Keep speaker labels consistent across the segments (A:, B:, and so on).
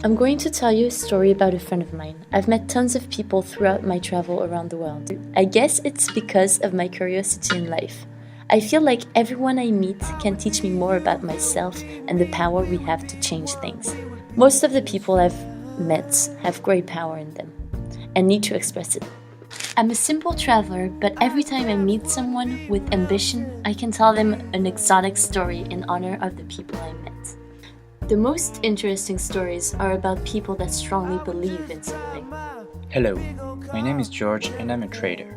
A: I'm going to tell you a story about a friend of mine. I've met tons of people throughout my travel around the world. I guess it's because of my curiosity in life. I feel like everyone I meet can teach me more about myself and the power we have to change things. Most of the people I've met have great power in them and need to express it. I'm a simple traveler, but every time I meet someone with ambition, I can tell them an exotic story in honor of the people I met. The most interesting stories are about people that strongly believe in something.
B: Hello, my name is George and I'm a trader.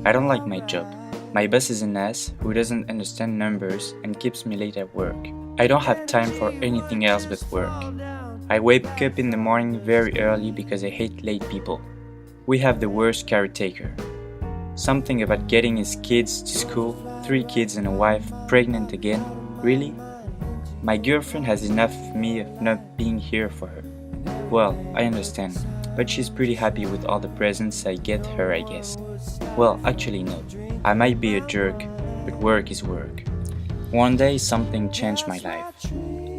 B: I don't like my job. My boss is an ass who doesn't understand numbers and keeps me late at work. I don't have time for anything else but work. I wake up in the morning very early because I hate late people. We have the worst caretaker. Something about getting his kids to school, 3 kids and a wife, pregnant again. Really? My girlfriend has enough of me of not being here for her. Well, I understand, but she's pretty happy with all the presents I get her, I guess. Well, actually no. I might be a jerk, but work is work. One day something changed my life.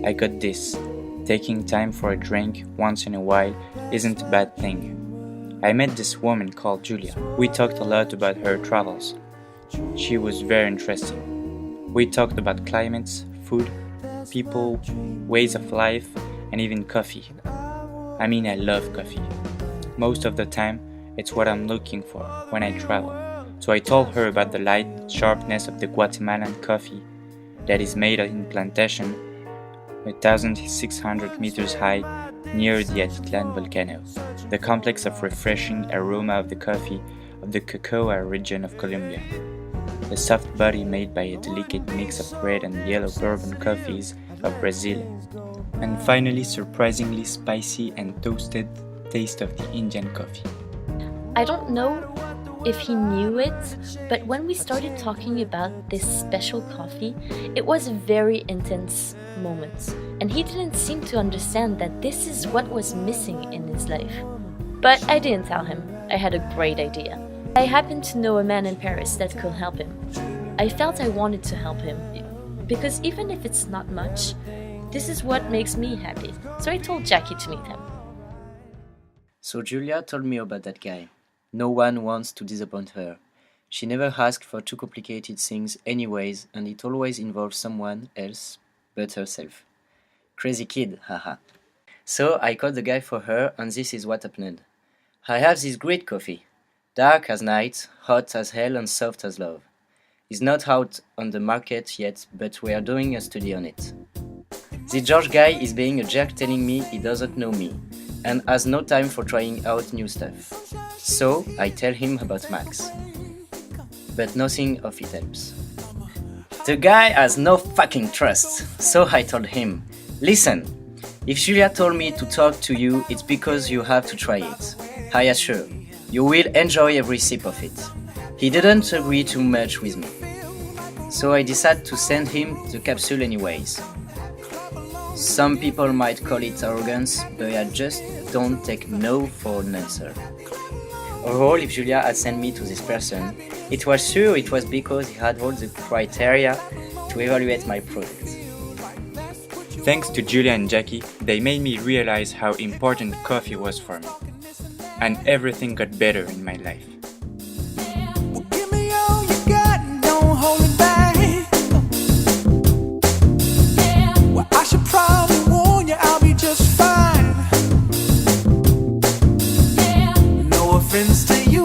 B: I got this. Taking time for a drink once in a while isn't a bad thing. I met this woman called Julia. We talked a lot about her travels. She was very interesting. We talked about climates, food, people, ways of life, and even coffee. I mean, I love coffee. Most of the time, it's what I'm looking for when I travel. So I told her about the light sharpness of the Guatemalan coffee that is made in plantation 1,600 meters high near the Atitlan volcano, the complex of refreshing aroma of the coffee of the Cocoa region of Colombia, the soft body made by a delicate mix of red and yellow bourbon coffees of Brazil, and finally surprisingly spicy and toasted taste of the Indian coffee.
A: I don't know if he knew it, but when we started talking about this special coffee, it was a very intense moment, and he didn't seem to understand that this is what was missing in his life. But I didn't tell him. I had a great idea. I happened to know a man in Paris that could help him. I felt I wanted to help him, because even if it's not much, this is what makes me happy. So I told Jackie to meet him.
C: So Julia told me about that guy. No one wants to disappoint her. She never asked for too complicated things anyways, and it always involves someone else but herself. Crazy kid, haha. So I called the guy for her, and this is what happened. I have this great coffee. Dark as night, hot as hell, and soft as love. It's not out on the market yet, but we are doing a study on it. The George guy is being a jerk telling me he doesn't know me, and has no time for trying out new stuff. So I tell him about Max. But nothing of it helps. The guy has no fucking trust, so I told him, listen, if Julia told me to talk to you, it's because you have to try it. I assure, you will enjoy every sip of it. He didn't agree too much with me, so I decided to send him the capsule anyways. Some people might call it arrogance, but I just don't take no for an answer. Overall, if Julia had sent me to this person, it was because he had all the criteria to evaluate my product.
B: Thanks to Julia and Jackie, they made me realize how important coffee was for me. And everything got better in my life.
D: Well, give me all you got and don't hold it back. Well, I should probably warn you, I'll be just fine. No offense to you,